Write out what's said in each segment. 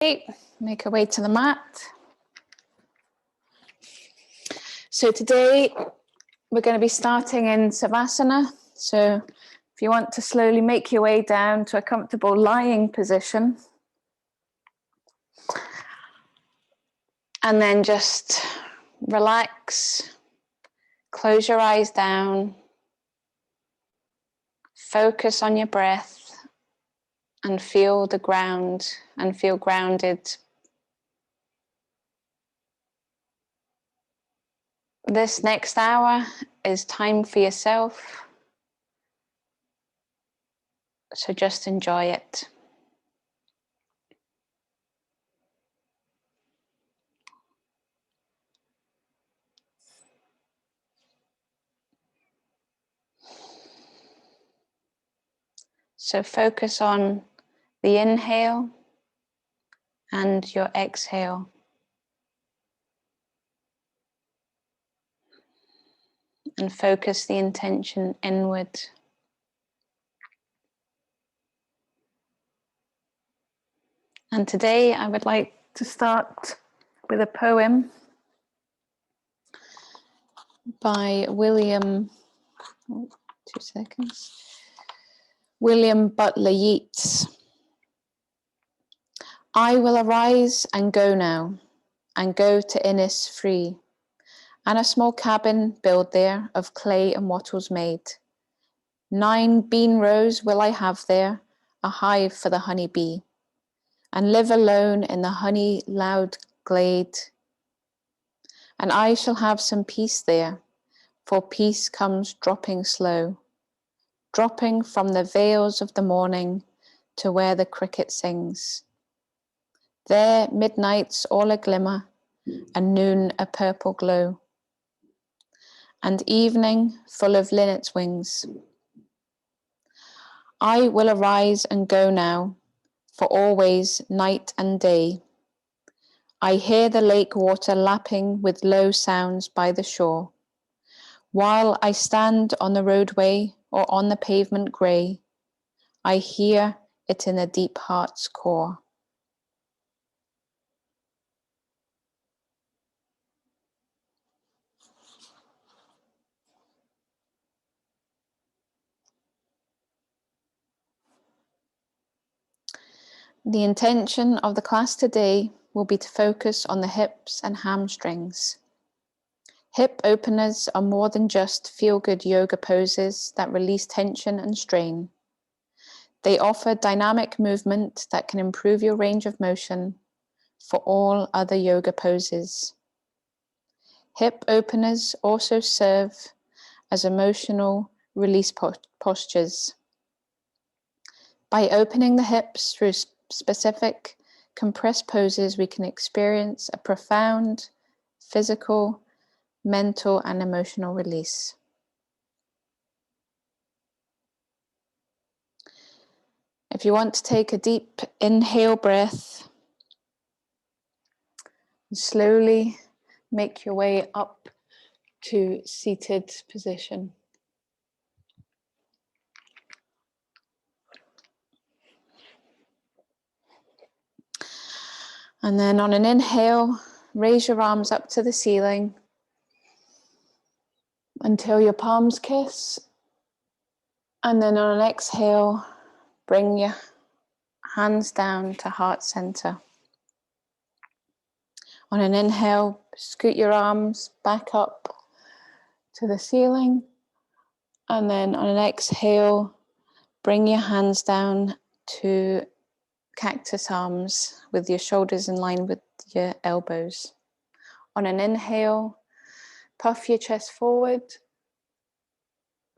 Okay, make our way to the mat. So today we're going to be starting in Savasana. So if you want to slowly make your way down to a comfortable lying position, and then just relax, close your eyes down, focus on your breath, and feel the ground and feel grounded. This next hour is time for yourself, so just enjoy it. So focus on the inhale and your exhale. And focus the intention inward. And today I would like to start with a poem by William Butler Yeats. I will arise and go now, and go to Innis free, and a small cabin build there of clay and wattles made. 9 bean rows will I have there, a hive for the honey bee, and live alone in the honey loud glade. And I shall have some peace there, for peace comes dropping slow, dropping from the vales of the morning to where the cricket sings. There midnight's all a glimmer, and noon a purple glow, and evening full of linnet's wings. I will arise and go now, for always night and day. I hear the lake water lapping with low sounds by the shore. While I stand on the roadway or on the pavement grey, I hear it in the deep heart's core. The intention of the class today will be to focus on the hips and hamstrings. Hip openers are more than just feel-good yoga poses that release tension and strain. They offer dynamic movement that can improve your range of motion for all other yoga poses. Hip openers also serve as emotional release postures. By opening the hips through specific compressed poses, we can experience a profound physical, mental, and emotional release. If you want to take a deep inhale breath, slowly make your way up to seated position. And then on an inhale, raise your arms up to the ceiling until your palms kiss. And then on an exhale, bring your hands down to heart center. On an inhale, scoot your arms back up to the ceiling. And then on an exhale, bring your hands down to cactus arms with your shoulders in line with your elbows. On an inhale, puff your chest forward.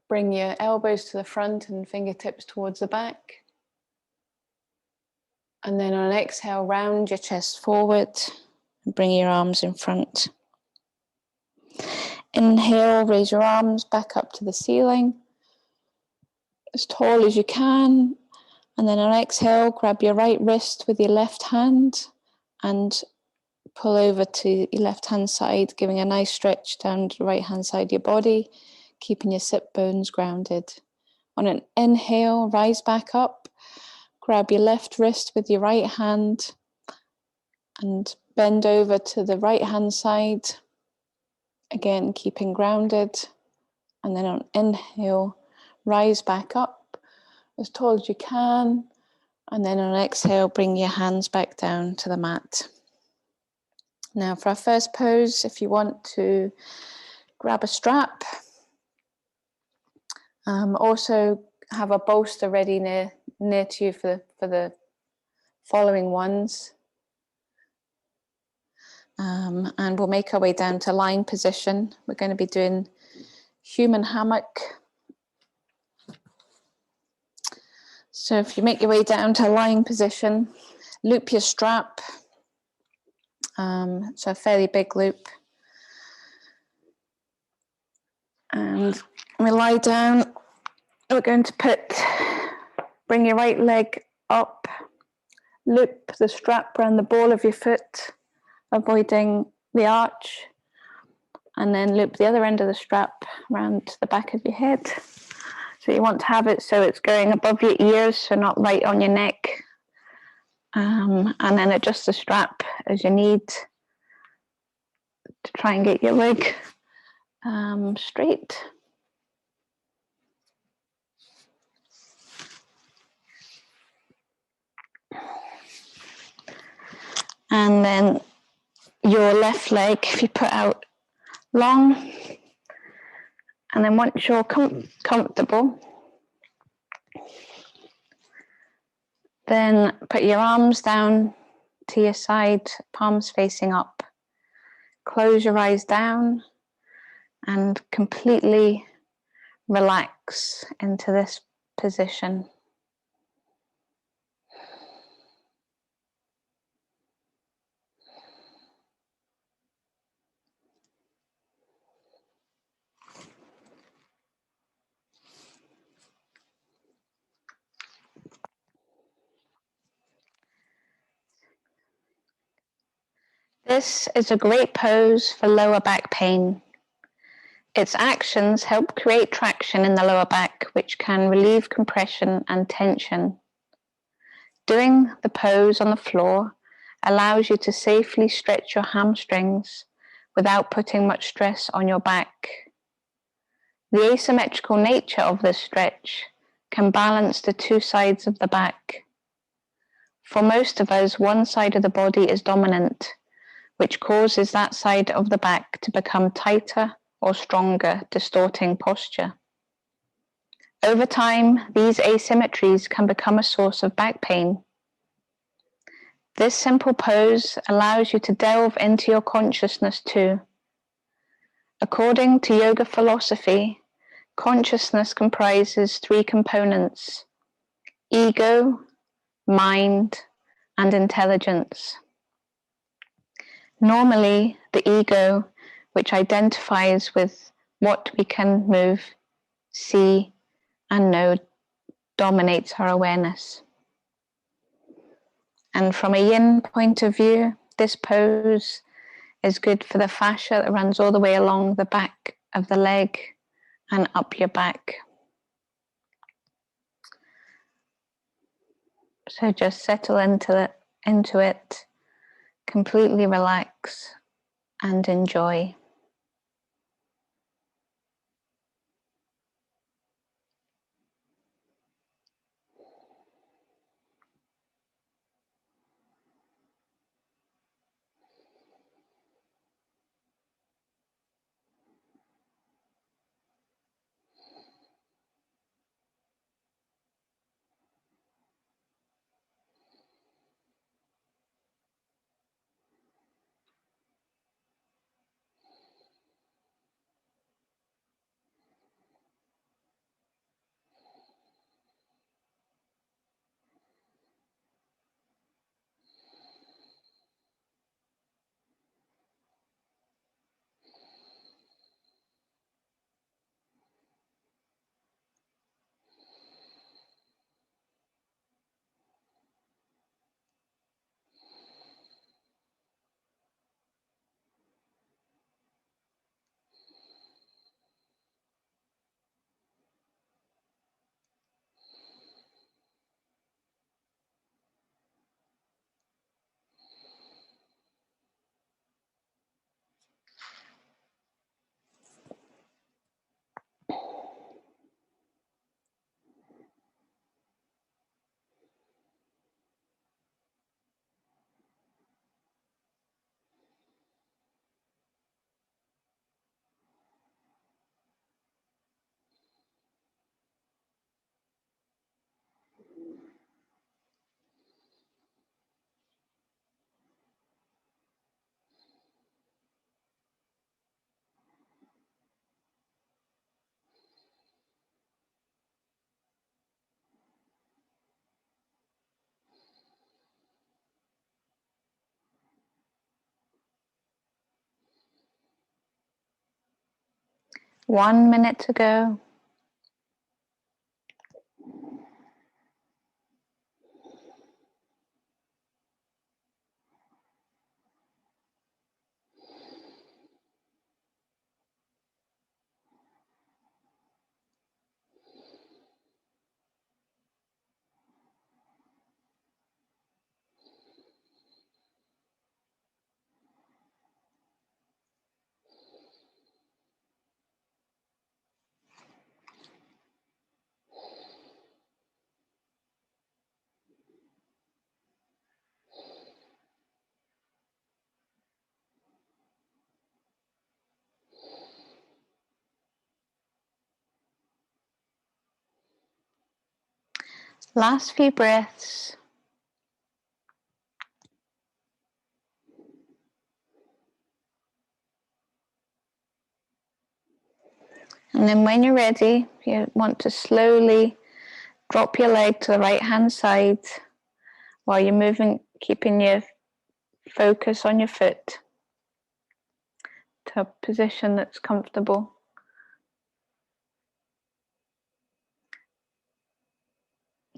Bring your elbows to the front and fingertips towards the back. And then on an exhale, round your chest forward and bring your arms in front. Inhale, raise your arms back up to the ceiling, as tall as you can. And then on exhale, grab your right wrist with your left hand and pull over to your left hand side, giving a nice stretch down the right hand side of your body, keeping your sit bones grounded. On an inhale, rise back up, grab your left wrist with your right hand And bend over to the right hand side. Again, keeping grounded. And then on inhale, rise back up as tall as you can. And then on exhale, bring your hands back down to the mat. Now for our first pose, if you want to grab a strap, also have a bolster ready near to you for the following ones. And we'll make our way down to lying position. We're going to be doing human hammock. So if you make your way down to lying position, loop your strap. So a fairly big loop. And we lie down. We're going to bring your right leg up, loop the strap around the ball of your foot, avoiding the arch, and then loop the other end of the strap around the back of your head. So you want to have it so it's going above your ears, so not right on your neck. And then adjust the strap as you need to try and get your leg straight. And then your left leg, if you put out long, and then once you're comfortable, then put your arms down to your side, palms facing up. Close your eyes down and completely relax into this position. This is a great pose for lower back pain. Its actions help create traction in the lower back, which can relieve compression and tension. Doing the pose on the floor allows you to safely stretch your hamstrings without putting much stress on your back. The asymmetrical nature of this stretch can balance the two sides of the back. For most of us, one side of the body is dominant, which causes that side of the back to become tighter or stronger, distorting posture. Over time, these asymmetries can become a source of back pain. This simple pose allows you to delve into your consciousness too. According to yoga philosophy, consciousness comprises three components: ego, mind, and intelligence. Normally, the ego, which identifies with what we can move, see, and know, dominates our awareness. And from a yin point of view, this pose is good for the fascia that runs all the way along the back of the leg and up your back. So just settle into it, completely relax and enjoy. 1 minute to go. Last few breaths. And then when you're ready, you want to slowly drop your leg to the right hand side while you're moving, keeping your focus on your foot to a position that's comfortable.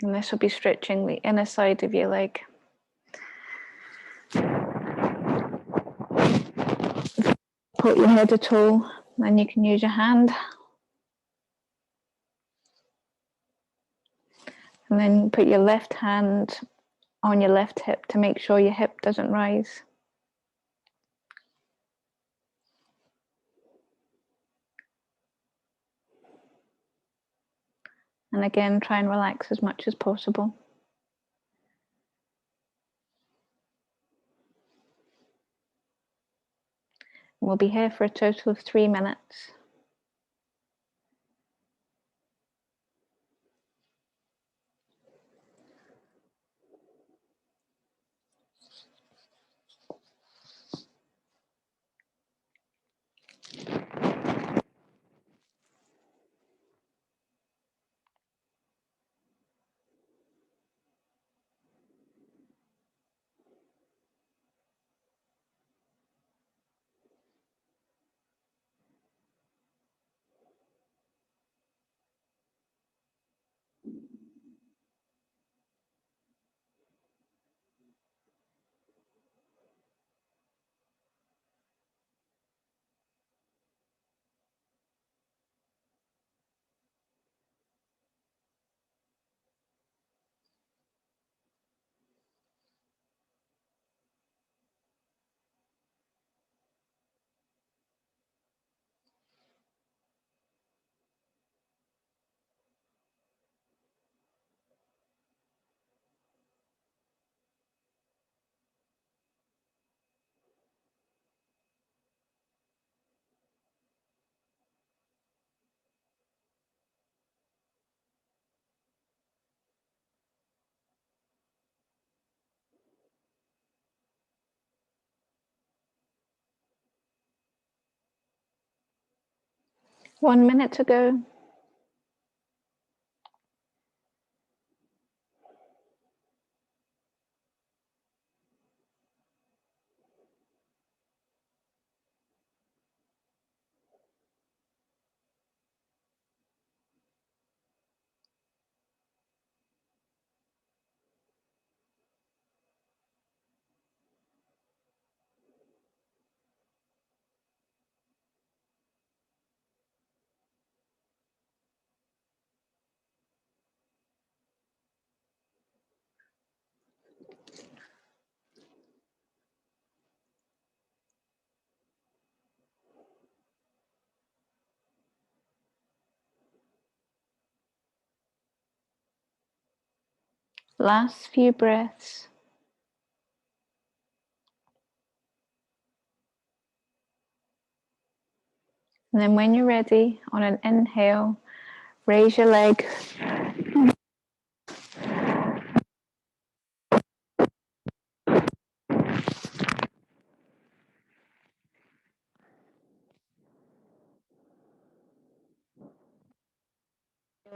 And this will be stretching the inner side of your leg. Put your head at all, then you can use your hand. And then put your left hand on your left hip to make sure your hip doesn't rise. And again, try and relax as much as possible. We'll be here for a total of 3 minutes. One minute to go. Last few breaths. And then when you're ready, on an inhale, raise your leg.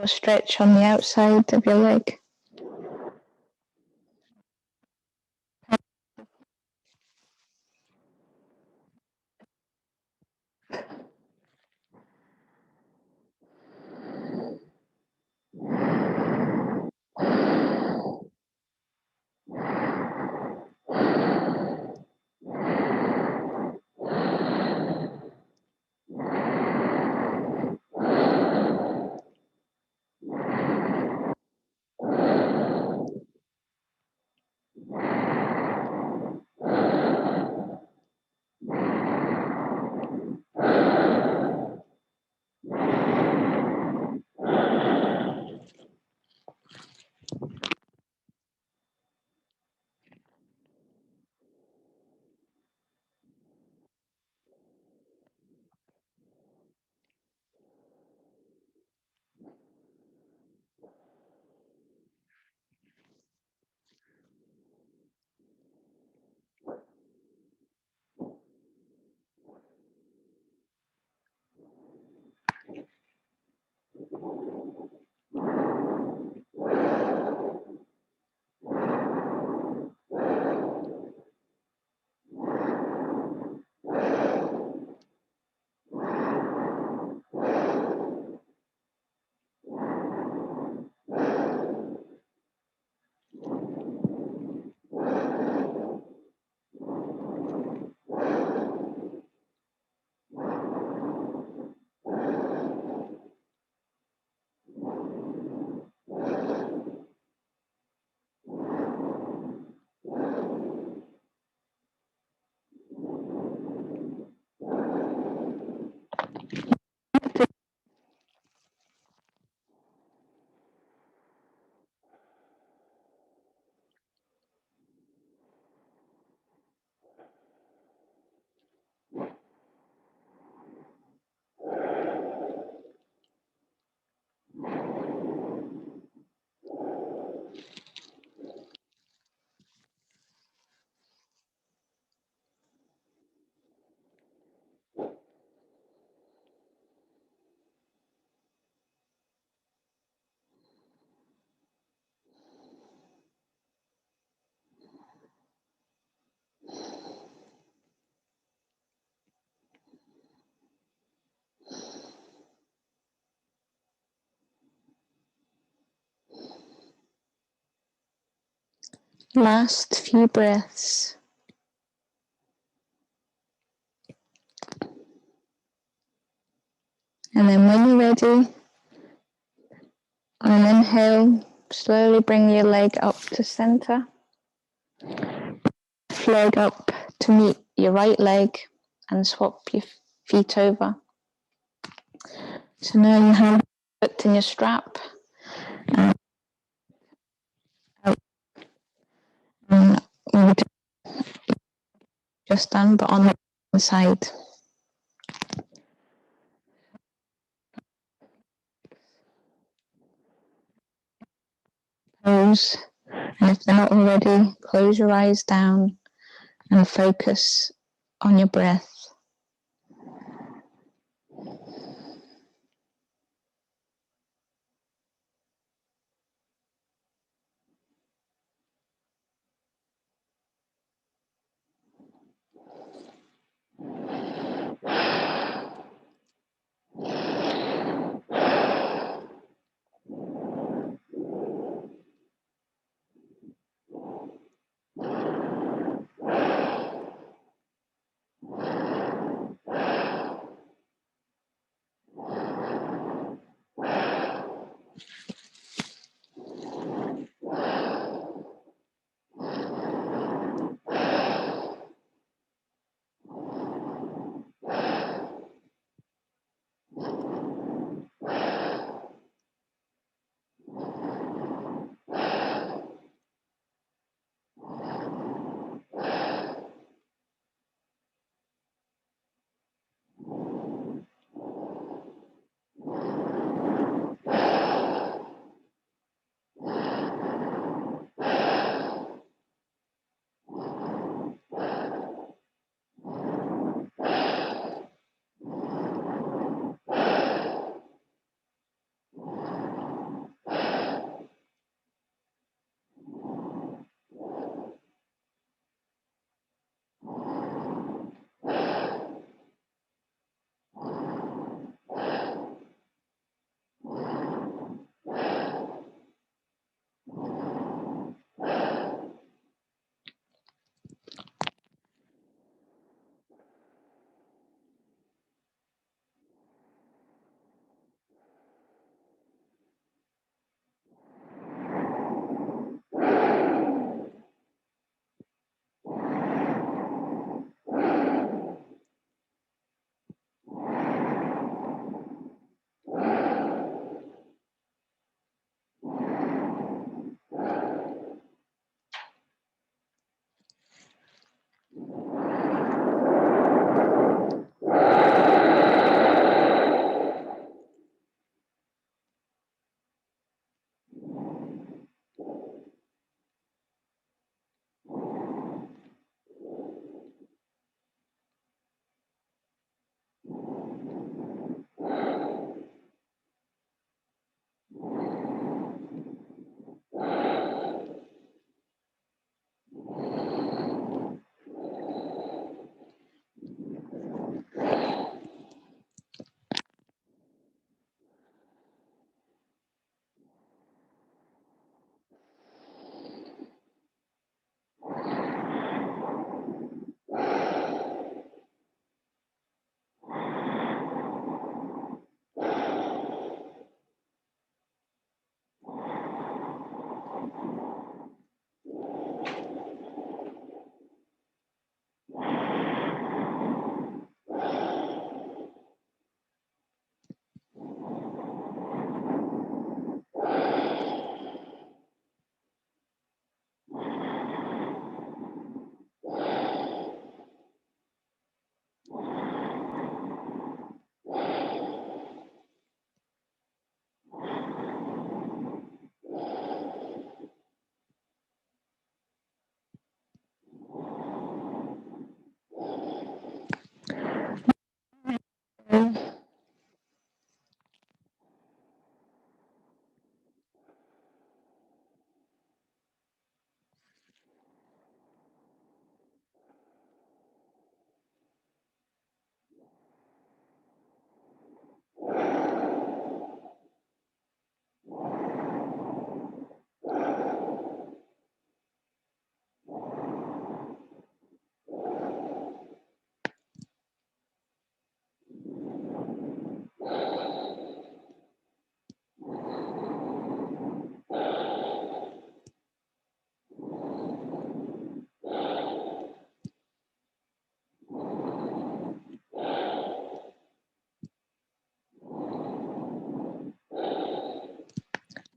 Stretch on the outside of your leg. Last few breaths. And then when you're ready, on an inhale, slowly bring your leg up to center. Leg up to meet your right leg and swap your feet over. So now you have your foot in your strap. And we just done, but on the side. Pose, and if they're not already, close your eyes down and focus on your breath.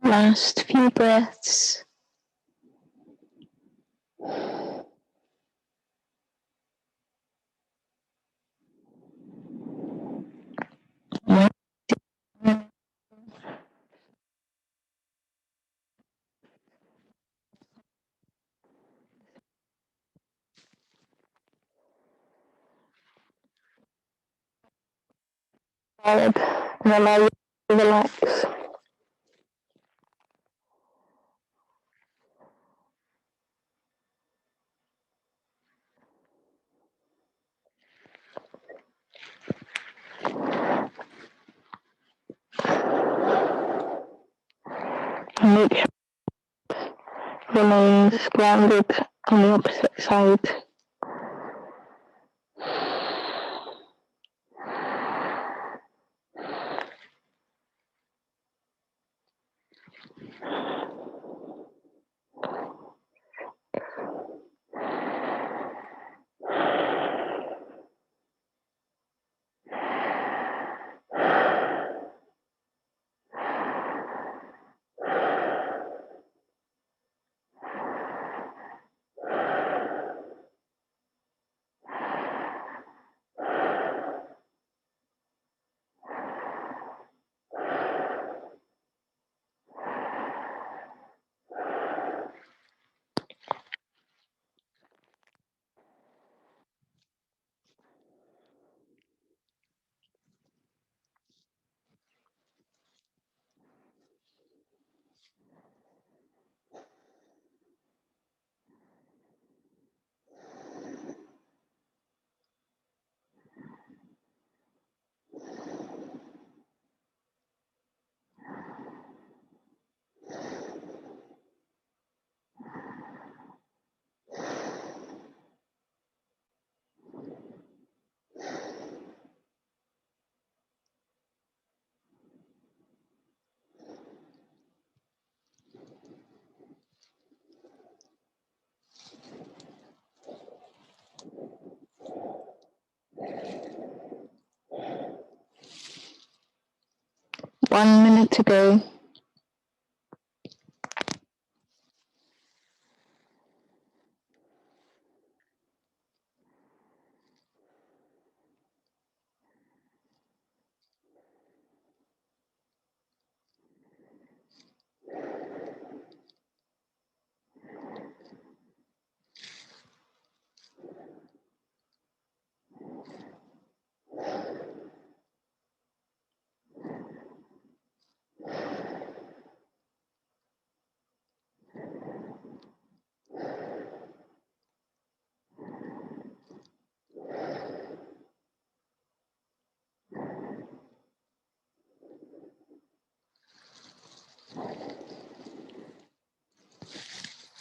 Last few breaths. And allow you to relax. And make sure it remains grounded on the opposite side. One minute to go.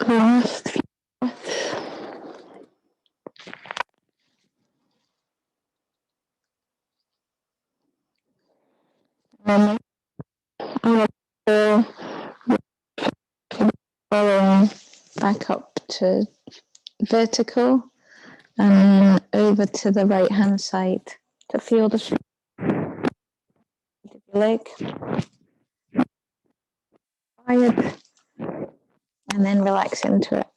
Last few breaths. And then following back up to vertical and then over to the right hand side to feel the strength of your leg. Tired, and then relax into it.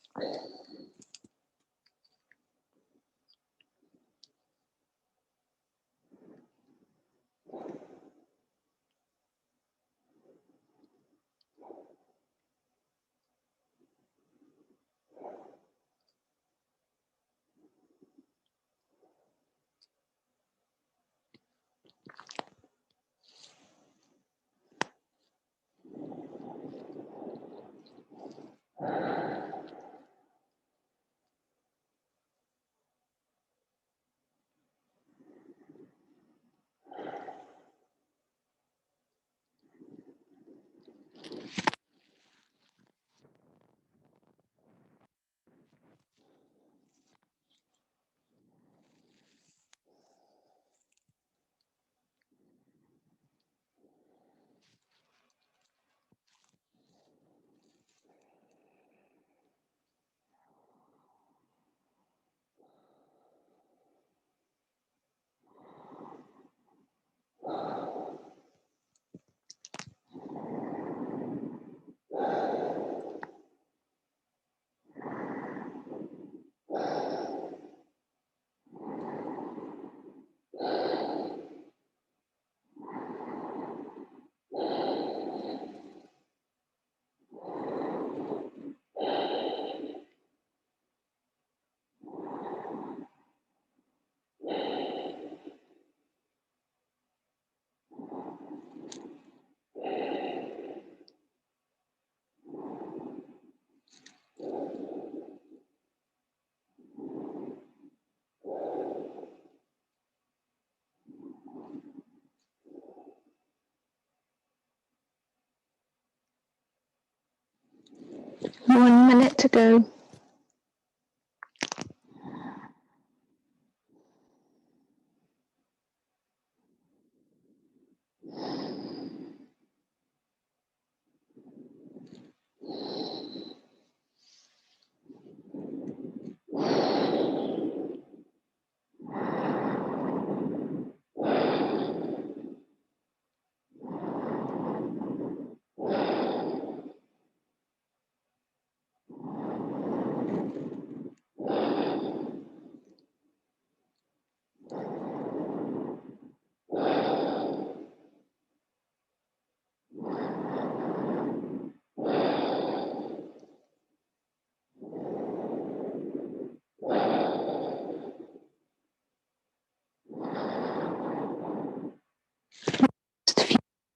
to go.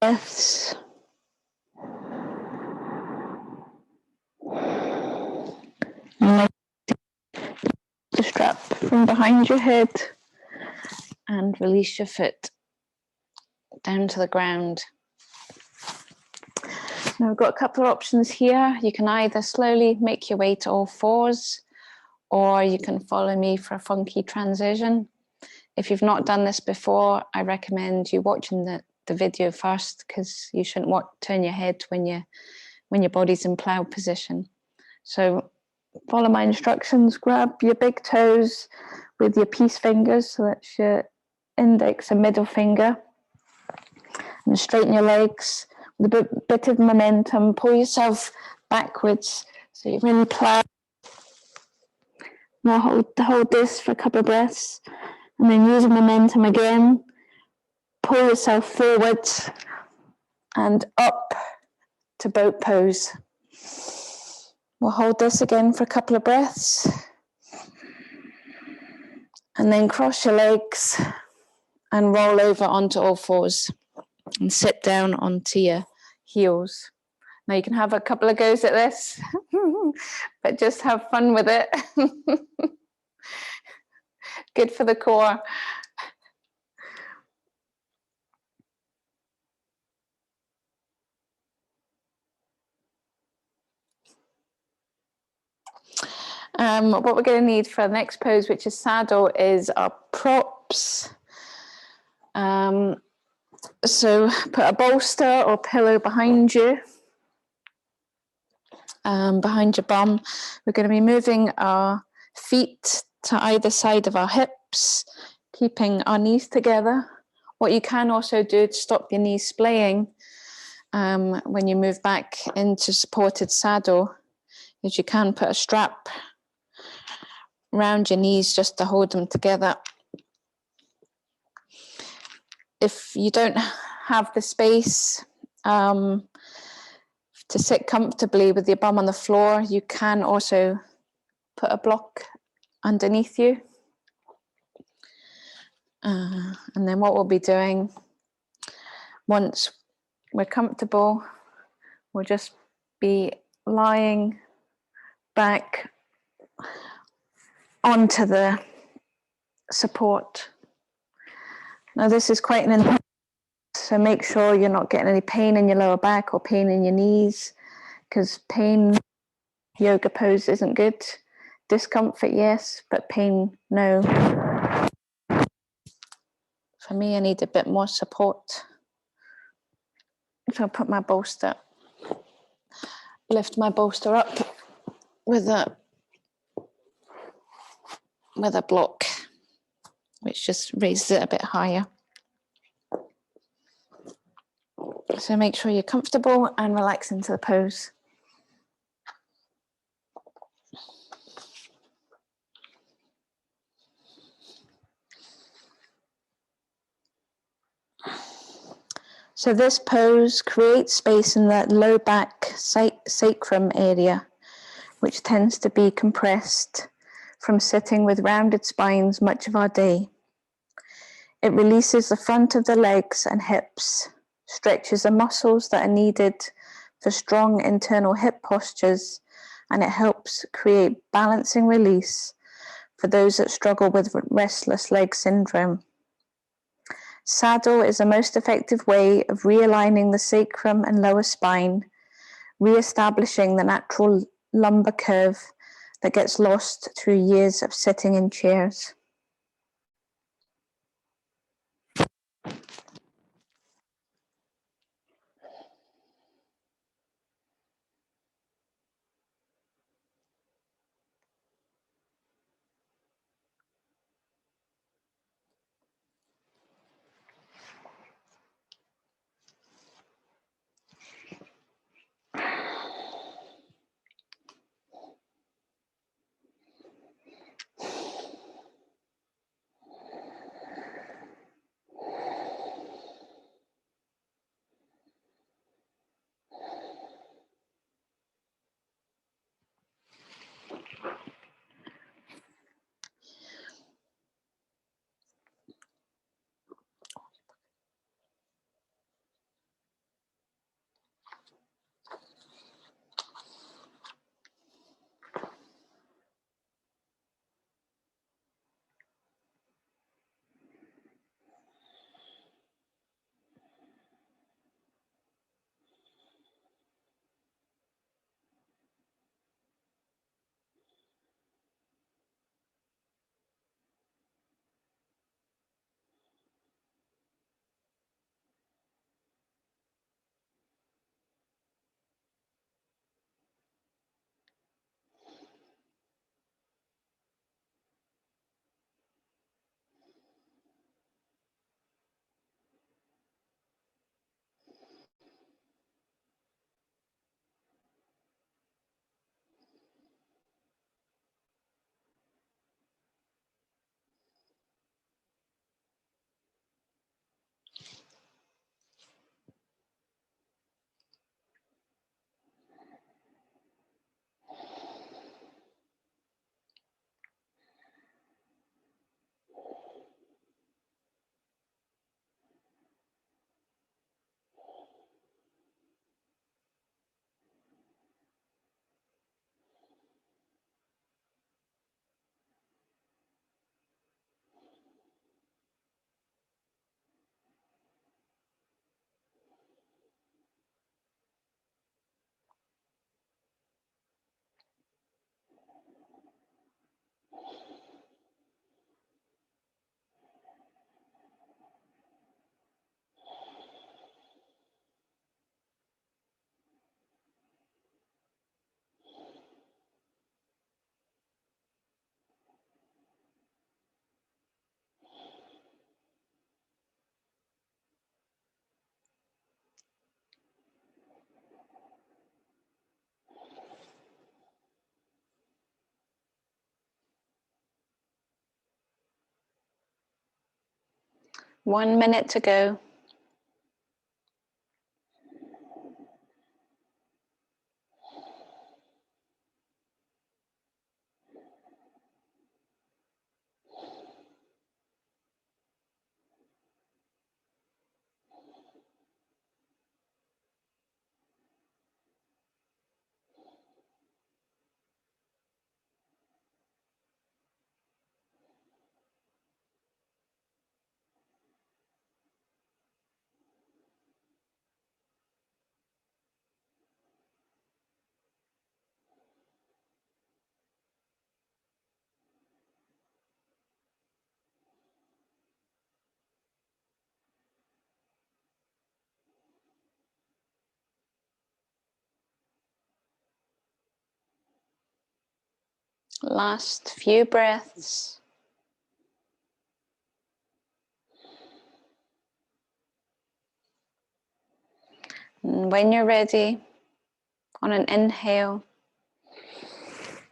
Breaths. And let the strap from behind your head and release your foot down to the ground. Now we've got a couple of options here. You can either slowly make your way to all fours, or you can follow me for a funky transition. If you've not done this before, I recommend you watching the video first, because you shouldn't turn your head when your body's in plow position. So follow my instructions. Grab your big toes with your peace fingers, so that's your index and middle finger, and straighten your legs with a bit of momentum. Pull yourself backwards so you're in plow. Now hold this for a couple of breaths, and then use the momentum again. Pull yourself forward and up to boat pose. We'll hold this again for a couple of breaths, and then cross your legs and roll over onto all fours and sit down onto your heels. Now you can have a couple of goes at this, but just have fun with it. Good for the core. What we're going to need for the next pose, which is saddle, is our props. So put a bolster or pillow behind you, behind your bum. We're going to be moving our feet to either side of our hips, keeping our knees together. What you can also do to stop your knees splaying when you move back into supported saddle is you can put a strap around your knees just to hold them together. If you don't have the space to sit comfortably with your bum on the floor, you can also put a block underneath you. And then what we'll be doing, once we're comfortable, we'll just be lying back onto the support. Now this is quite an intense, so make sure you're not getting any pain in your lower back or pain in your knees, because pain yoga pose isn't good. Discomfort, yes, but pain, no. For me, I need a bit more support. So I'll put my bolster, lift my bolster up with a block, which just raises it a bit higher. So make sure you're comfortable and relax into the pose. So this pose creates space in that low back sacrum area, which tends to be compressed from sitting with rounded spines much of our day. It releases the front of the legs and hips, stretches the muscles that are needed for strong internal hip postures, and it helps create balancing release for those that struggle with restless leg syndrome. Saddle is the most effective way of realigning the sacrum and lower spine, re-establishing the natural lumbar curve that gets lost through years of sitting in chairs. One minute to go. Last few breaths. And when you're ready, on an inhale,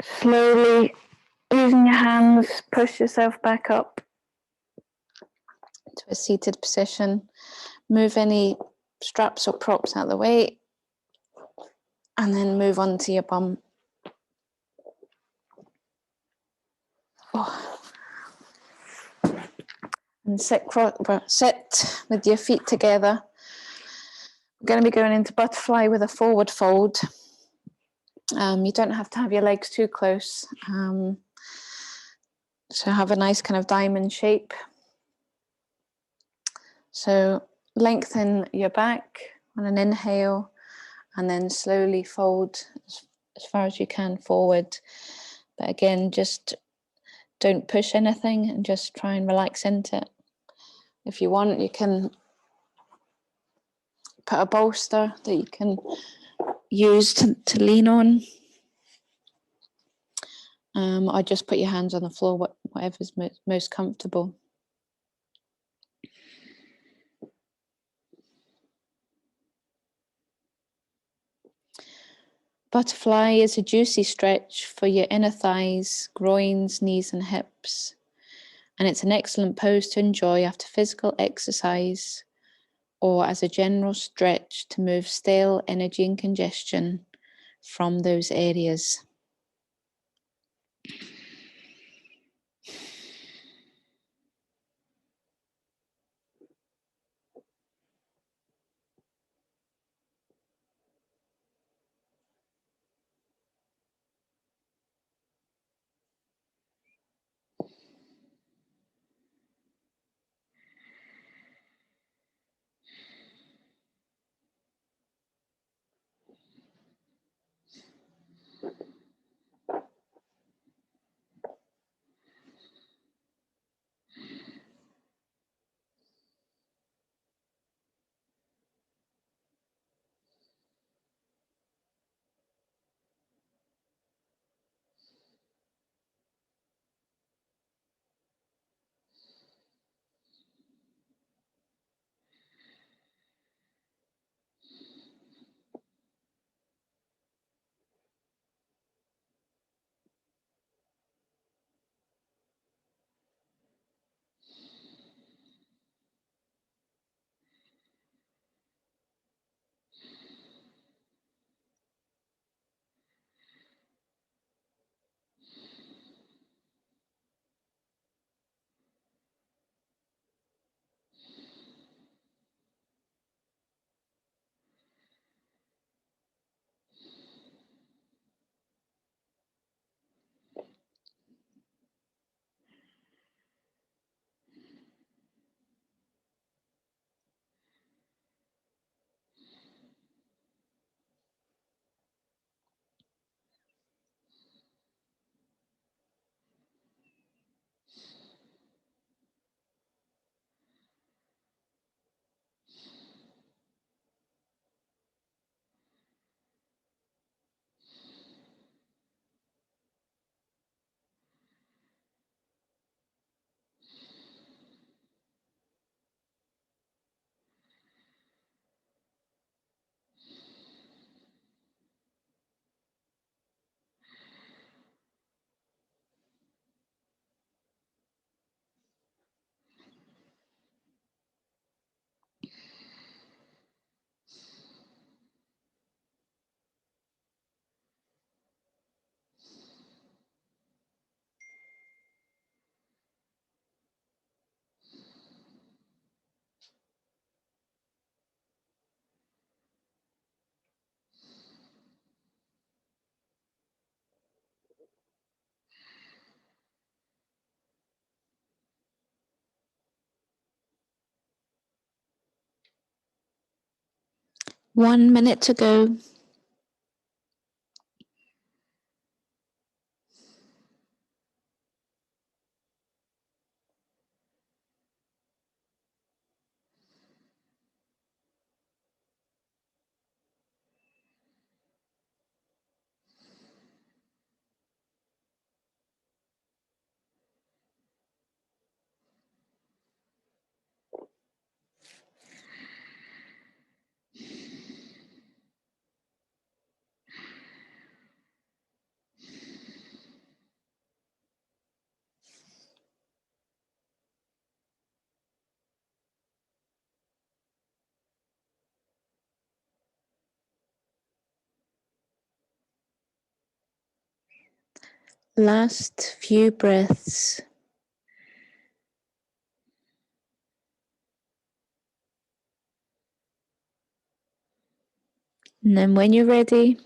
slowly using your hands, push yourself back up to a seated position. Move any straps or props out of the way, and then move onto your bum. And sit with your feet together. We're going to be going into butterfly with a forward fold. You don't have to have your legs too close. So have a nice kind of diamond shape. So lengthen your back on an inhale, and then slowly fold as far as you can forward. But again, just don't push anything and just try and relax into it. If you want, you can put a bolster that you can use to lean on. Or just put your hands on the floor, whatever's most comfortable. Butterfly is a juicy stretch for your inner thighs, groins, knees and hips. And it's an excellent pose to enjoy after physical exercise or as a general stretch to move stale energy and congestion from those areas. One minute to go. Last few breaths. And then when you're ready,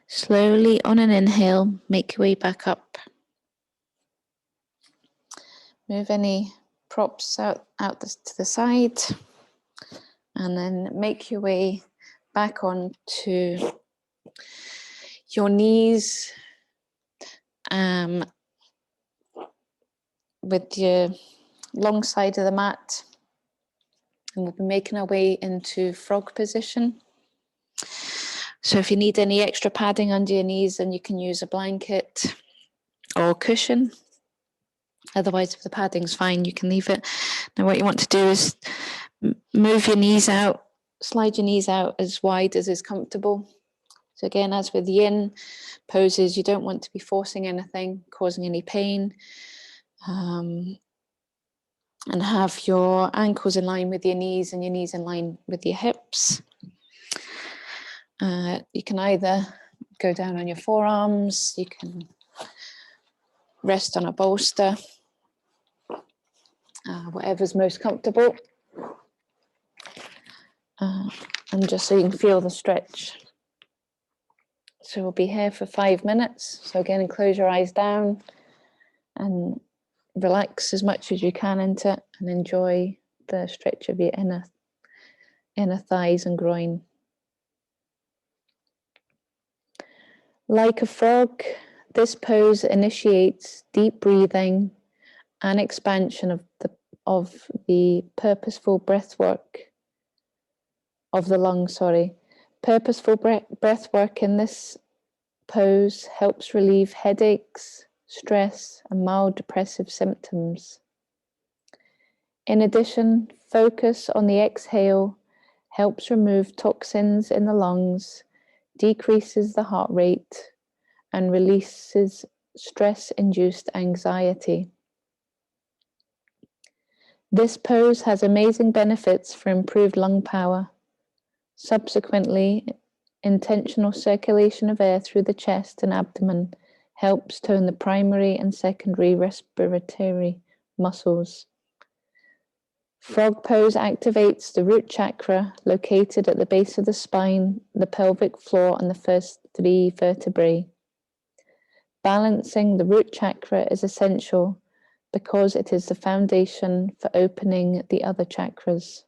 slowly on an inhale, make your way back up. Move any props out to the side. And then make your way back onto your knees with your long side of the mat. And we'll be making our way into frog position. So if you need any extra padding under your knees, then you can use a blanket or a cushion. Otherwise, if the padding's fine, you can leave it. Now what you want to do is move your knees out, slide your knees out as wide as is comfortable. So again, as with yin poses, you don't want to be forcing anything, causing any pain. And have your ankles in line with your knees and your knees in line with your hips. You can either go down on your forearms, you can rest on a bolster, whatever's most comfortable. And just so you can feel the stretch. So we'll be here for 5 minutes. So again, close your eyes down and relax as much as you can into it and enjoy the stretch of your inner thighs and groin. Like a frog, this pose initiates deep breathing and expansion of the purposeful breath work of the lungs. Purposeful breath work in this pose helps relieve headaches, stress, and mild depressive symptoms. In addition, focus on the exhale helps remove toxins in the lungs, decreases the heart rate, and releases stress-induced anxiety. This pose has amazing benefits for improved lung power. Subsequently, intentional circulation of air through the chest and abdomen helps tone the primary and secondary respiratory muscles. Frog pose activates the root chakra located at the base of the spine, the pelvic floor, and the first 3 vertebrae. Balancing the root chakra is essential because it is the foundation for opening the other chakras.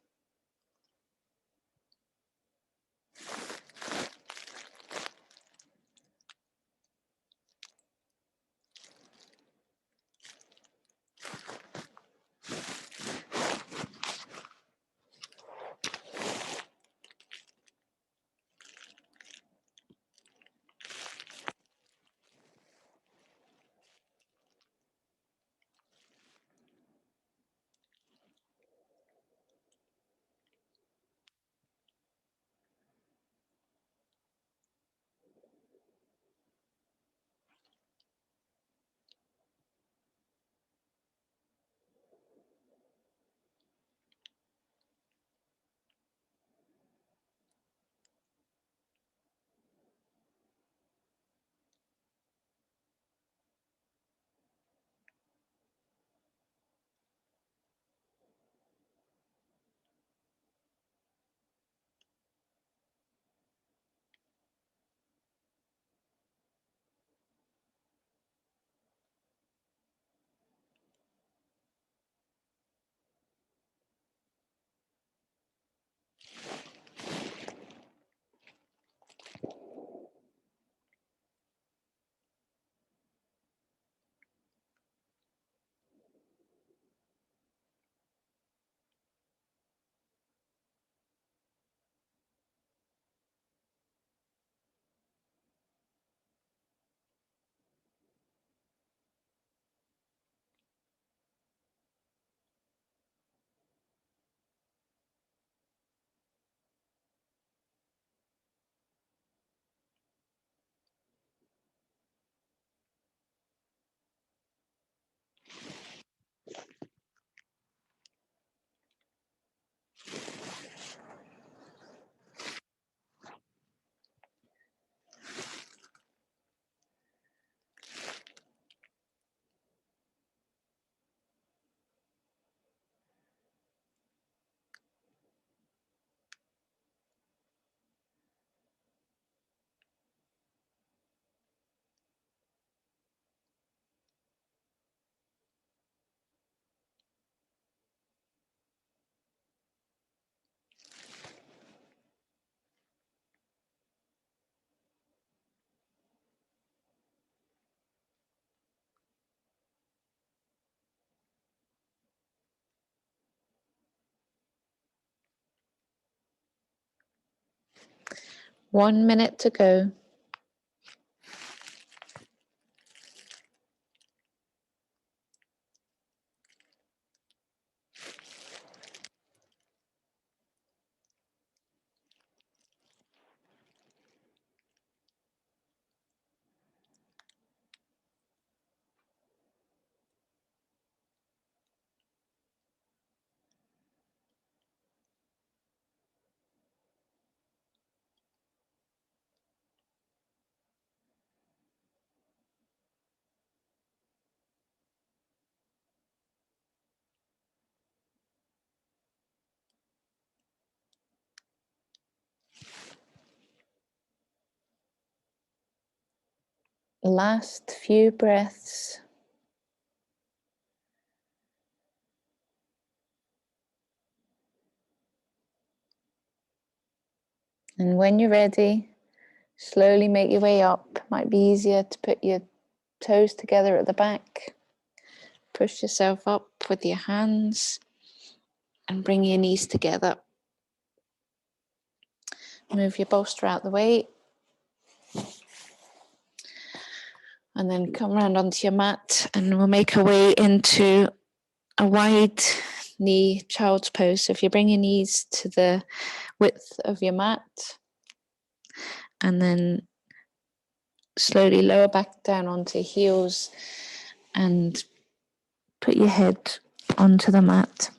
1 minute to go. Last few breaths. And when you're ready, slowly make your way up. Might be easier to put your toes together at the back. Push yourself up with your hands and bring your knees together. Move your bolster out the way. And then come around onto your mat and we'll make our way into a wide knee child's pose. So if you bring your knees to the width of your mat and then slowly lower back down onto your heels and put your head onto the mat.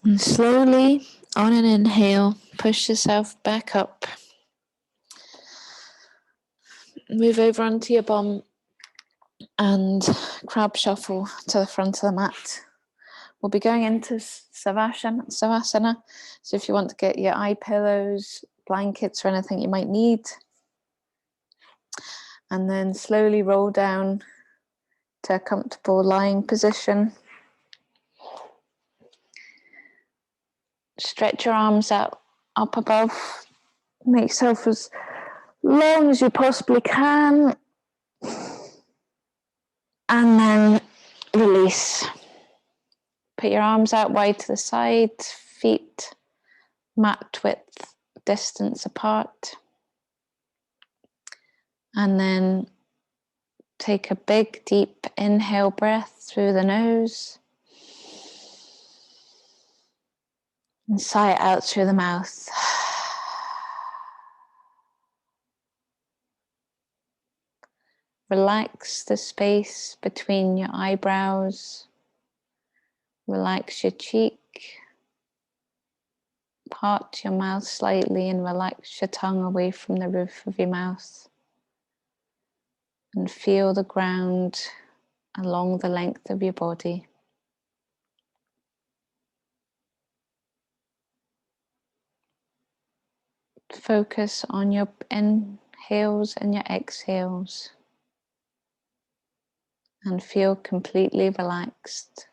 And slowly, on an inhale, push yourself back up. Move over onto your bum and crab shuffle to the front of the mat. We'll be going into Savasana. So if you want to get your eye pillows, blankets, or anything you might need. And then slowly roll down to a comfortable lying position. Stretch your arms out up above. Make yourself as long as you possibly can. And then release. Put your arms out wide to the side, feet mat width distance apart. And then take a big deep inhale breath through the nose. And sigh it out through the mouth. Relax the space between your eyebrows. Relax your cheek. Part your mouth slightly and relax your tongue away from the roof of your mouth. And feel the ground along the length of your body. Focus on your inhales and your exhales. And feel completely relaxed.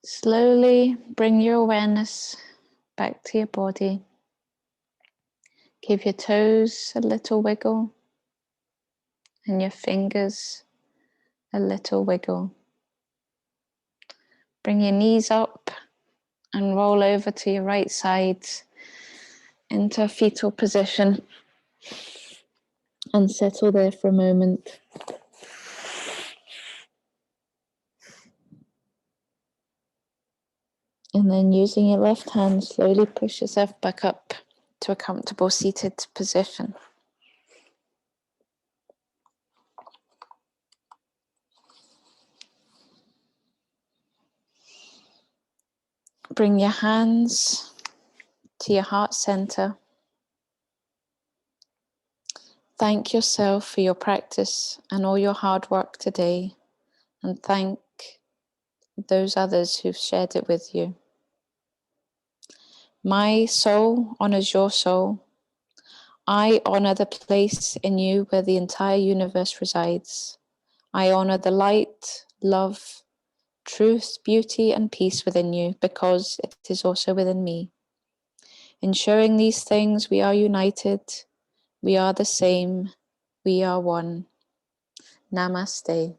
Slowly bring your awareness back to your body. Give your toes a little wiggle and your fingers a little wiggle. Bring your knees up and roll over to your right side into a fetal position and settle there for a moment. And then using your left hand, slowly push yourself back up to a comfortable seated position. Bring your hands to your heart center. Thank yourself for your practice and all your hard work today, and thank those others who've shared it with you. My soul honors your soul. I honor the place in you where the entire universe resides. I honor the light, love, truth, beauty, and peace within you, because it is also within me. In showing these things, we are united, we are the same, we are one. Namaste.